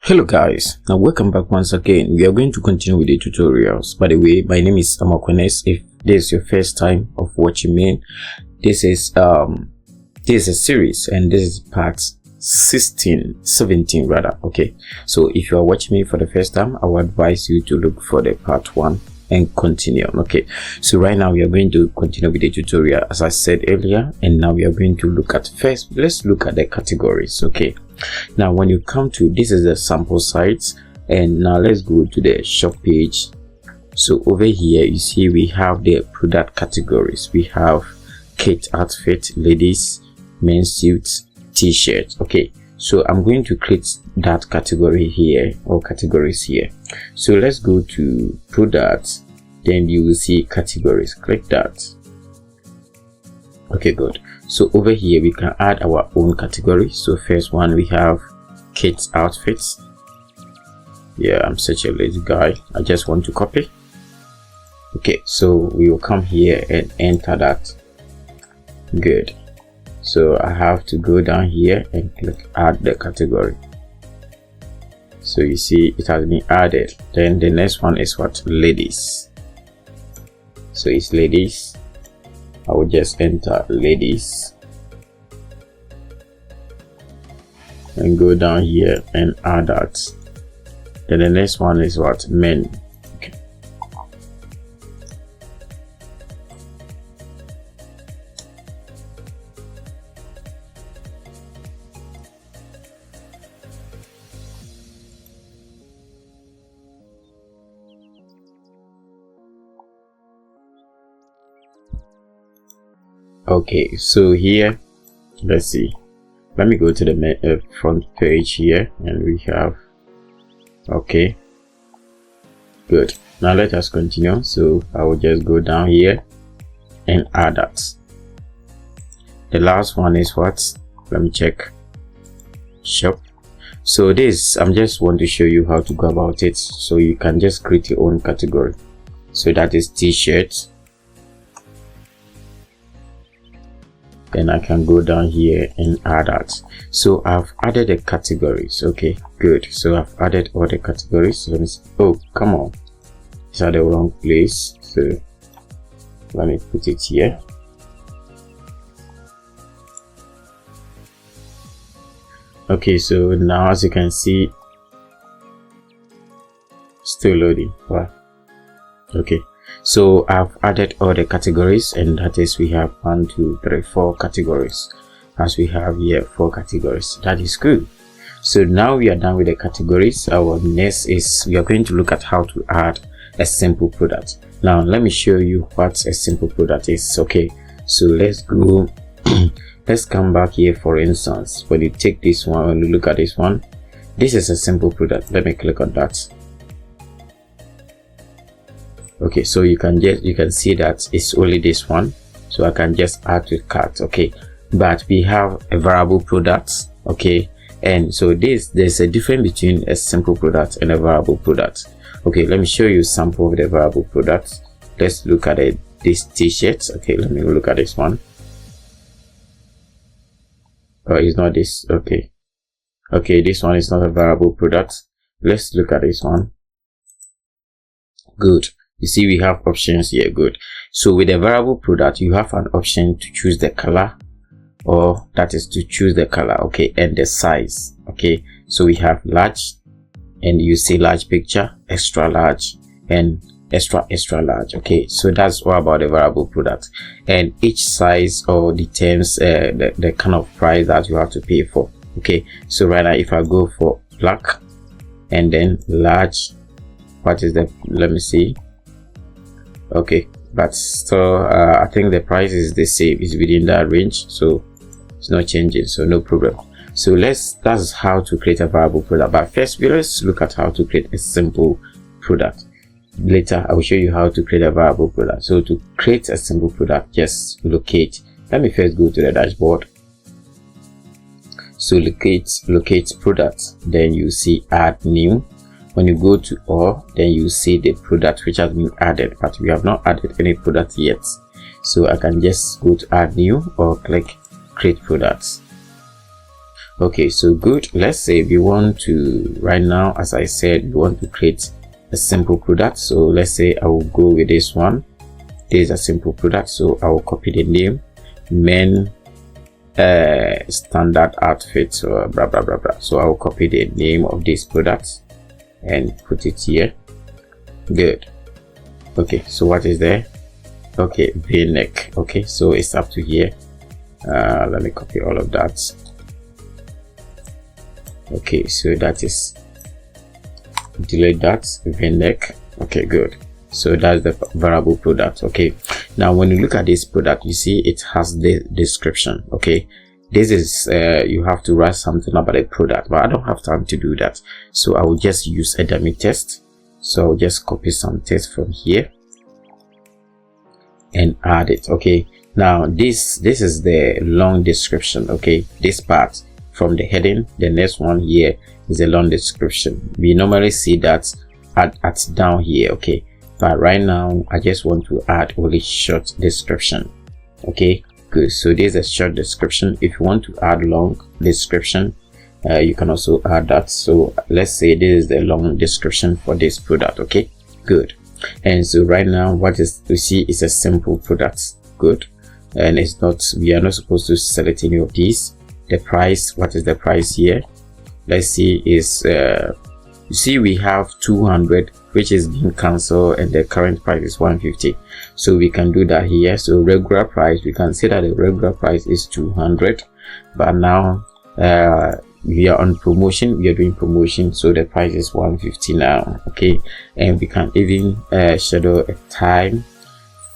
Hello guys, now welcome back once again. We are going to continue with the tutorials. By the way, my name is Amakwenes. If this is your first time of watching me, this is a series and this is part 17 rather. Okay, so if you are watching me for the first time, I would advise you to look for the part 1 and continue. Okay, so right now we are going to continue with the tutorial as I said earlier, and now we are going to look at let's look at the categories. Okay, now when you come to this is the sample site, and now let's go to the shop page. So over here you see we have the product categories. We have kit, outfit, ladies, men's suits, t-shirts. Okay, so I'm going to create that category here, or categories here. So let's go to product, then you will see categories. Click that. Okay, good. So over here we can add our own category. So first one we have kids outfits. Yeah, I'm such a lazy guy, I just want to copy. Okay, so we will come here and enter that. Good. So I have to go down here and click add the category. So you see it has been added. Then the next one is what? Ladies. So it's ladies. I will just enter ladies and go down here and add that. Then the next one is what? Men. Okay. Okay, so here, let's see. Let me go to the front page here, and we have. Okay, good. Now let us continue. So I will just go down here and add that. The last one is what? Let me check. Shop. So this, I'm just want to show you how to go about it, so you can just create your own category. So that is t-shirts. Then I can go down here and add that. So I've added the categories. Okay, good. So I've added all the categories. Let me see. Oh, come on, it's at the wrong place. So let me put it here. Okay, so now as you can see, still loading. Wow. Okay, so I've added all the categories, and that is we have 1, 2, 3, 4 categories, as we have here 4 categories. That is good. So now we are done with the categories. Our next is we are going to look at how to add a simple product. Now let me show you what a simple product is. Okay, so let's go. Let's come back here. For instance, when you take this one, when you look at this one, this is a simple product. Let me click on that. Okay, so you can see that it's only this one, so I can just add to cart. Okay, but we have a variable product. Okay, and so there's a difference between a simple product and a variable product. Okay, let me show you a sample of the variable product. Let's look at this t-shirt. Okay, let me look at this one. Oh, it's not this. Okay, this one is not a variable product. Let's look at this one. Good. You see we have options here. Good. So with a variable product you have an option to choose the color, or that is to choose the color. Okay, and the size. Okay, so we have large, and you see large picture, extra large, and extra large. Okay, so that's all about the variable product, and each size or determines the kind of price that you have to pay for. Okay, so right now if I go for black and then large, what is the, let me see. Okay, but still I think the price is the same, is within that range, so it's not changing, so no problem. So that's how to create a variable product. But first let's look at how to create a simple product. Later I will show you how to create a variable product. So to create a simple product, just locate. Let me first go to the dashboard. So locate product, then you see add new. When you go to all, then you see the product which has been added, but we have not added any product yet. So I can just go to add new or click create products. Okay, so good. Let's say we want to, right now, as I said, we want to create a simple product. So let's say I will go with this one. This is a simple product, so I will copy the name, men standard outfit, or blah blah blah blah. So I will copy the name of this product and put it here. Good. Okay, so what is there? Okay, v-neck. Okay, so it's up to here. Let me copy all of that. Okay, so that is, delete that, v-neck. Okay, good. So that's the variable product. Okay, now when you look at this product, you see it has the description. Okay, this is you have to write something about the product, but I don't have time to do that, so I will just use a dummy text. So I'll just copy some text from here and add it. Okay, now this is the long description. Okay, this part from the heading, the next one here is a long description. We normally see that at down here. Okay, but right now I just want to add only short description. Okay, good. So there's a short description. If you want to add long description, you can also add that. So let's say this is the long description for this product. Okay, good. And so right now what is to see is a simple product. Good. And it's not, we are not supposed to select any of these. The price, what is the price here? Let's see, is you see we have 200 which is being cancelled and the current price is 150. So we can do that here. So regular price, we can say that the regular price is 200, but now we are on promotion, we are doing promotion, so the price is 150 now. Okay, and we can even schedule a time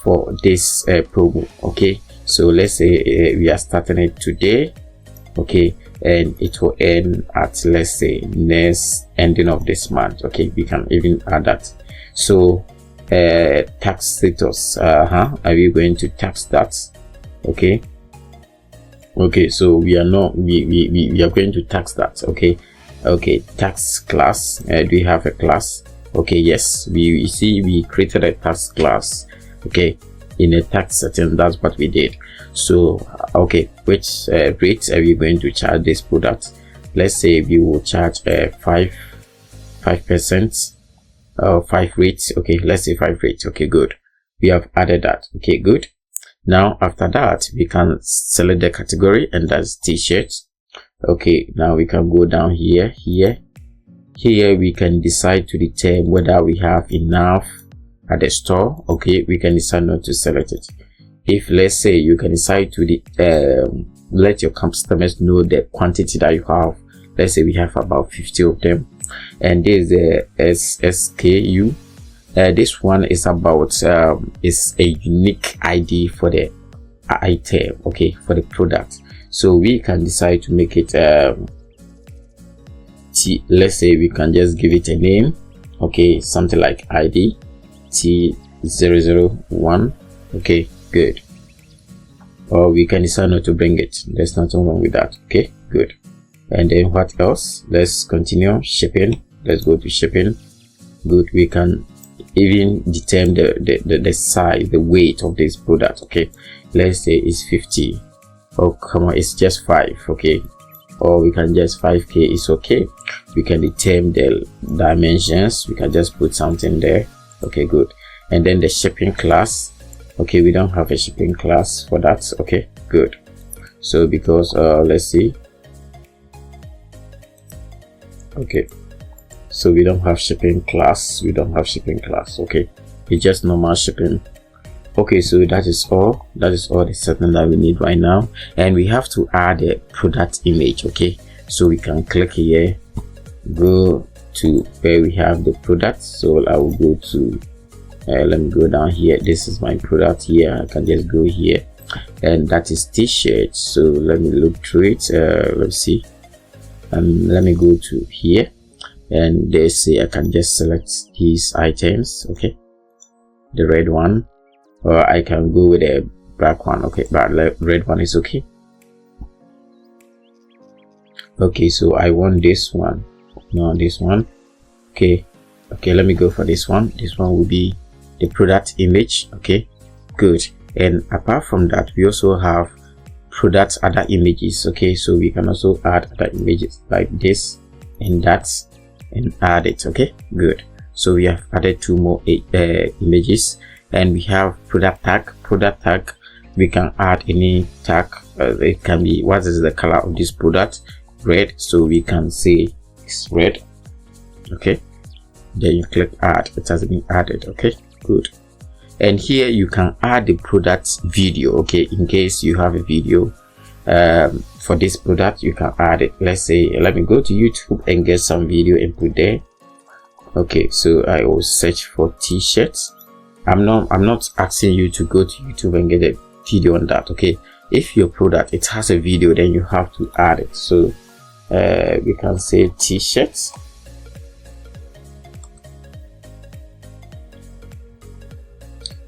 for this promo. Okay, so let's say we are starting it today. Okay, and it will end at, let's say, next ending of this month. Okay, we can even add that. So tax status, are we going to tax that? Okay, so we are not, we are going to tax that. Okay, tax class, do we have a class? Okay, yes, we see we created a tax class. Okay, in a tax setting, that's what we did. So okay, which rate are we going to charge this product? Let's say we will charge 5% or 5 rates. Okay, let's say 5 rates. Okay, good, we have added that. Okay, good. Now after that we can select the category, and that's t-shirts. Okay, now we can go down here. Here we can decide to determine whether we have enough at the store. Okay, we can decide not to select it. If, let's say, you can decide to let your customers know the quantity that you have. Let's say we have about 50 of them, and this is the SKU. This one is about is a unique ID for the item. Okay, for the product. So we can decide to make it let's say we can just give it a name. Okay, something like ID T001. Okay, good. Or we can decide not to bring it. There's nothing wrong with that. Okay, good. And then what else? Let's continue. Shipping. Let's go to shipping. Good. We can even determine the size, the weight of this product. Okay, let's say it's 50. Oh, come on, it's just 5. Okay, or we can just 5K is okay. We can determine the dimensions. We can just put something there. Okay, good. And then the shipping class. Okay, we don't have a shipping class for that. Okay, good. So because let's see. Okay, so we don't have shipping class. Okay, it's just normal shipping. Okay, so that is all the setting that we need right now, and we have to add a product image. Okay, so we can click here, go to where we have the product. So I will go to let me go down here. This is my product here. I can just go here, and that is t-shirt. So let me look through it. Let's see. Let me go to here, and they say I can just select these items. Okay, the red one, or I can go with a black one. Okay, but red one is okay. Okay, so I want this one. No, this one. Okay, let me go for this one. This one will be the product image. Okay, good. And apart from that, we also have product other images. Okay, so we can also add other images like this and that and add it. Okay, good. So we have added 2 more images, and we have product tag. We can add any tag. It can be, what is the color of this product? Red, so we can say it's red. Okay, then you click add. It has been added. Okay, good. And here you can add the product video. Okay, in case you have a video for this product, you can add it. Let's say, let me go to YouTube and get some video and put there. Okay, so I will search for t-shirts. I'm not asking you to go to YouTube and get a video on that. Okay, if your product it has a video, then you have to add it. So we can say t-shirts.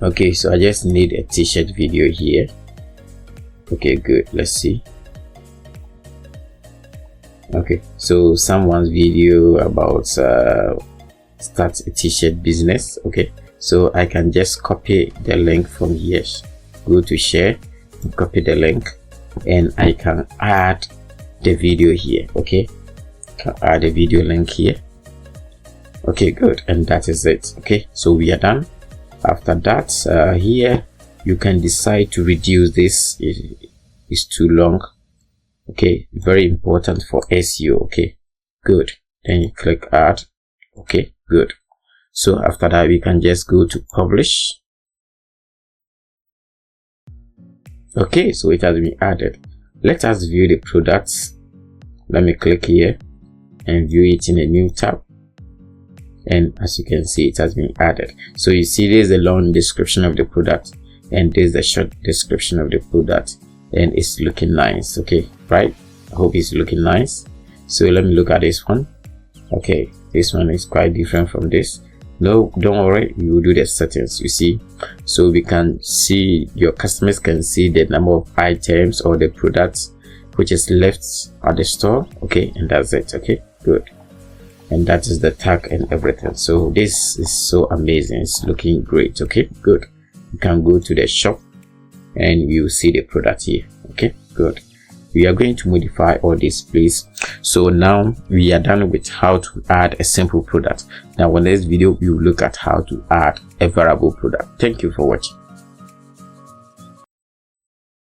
Okay, so I just need a t-shirt video here. Okay, good. Let's see. Okay, so someone's video about start a t-shirt business. Okay, so I can just copy the link from here, go to share and copy the link, and I can add the video here. Okay, can add a video link here. Okay, good. And that is it. Okay, so we are done. After that, here you can decide to reduce this. It's too long. Okay, very important for SEO. Okay, good. Then you click add. Okay, good. So after that, we can just go to publish. Okay, so it has been added. Let us view the products. Let me click here and view it in a new tab. And as you can see, it has been added. So you see there's a long description of the product and there's a short description of the product, and it's looking nice. Okay, right? I hope it's looking nice. So let me look at this one. Okay, this one is quite different from this. No, don't worry, we will do the settings. You see, so we can see, your customers can see the number of items or the products which is left at the store. Okay, and that's it. Okay, good. And that is the tag and everything. So this is so amazing. It's looking great. Okay, good. You can go to the shop and you see the product here. Okay, good. We are going to modify all this, please. So now we are done with how to add a simple product. Now in this video we will look at how to add a variable product. Thank you for watching.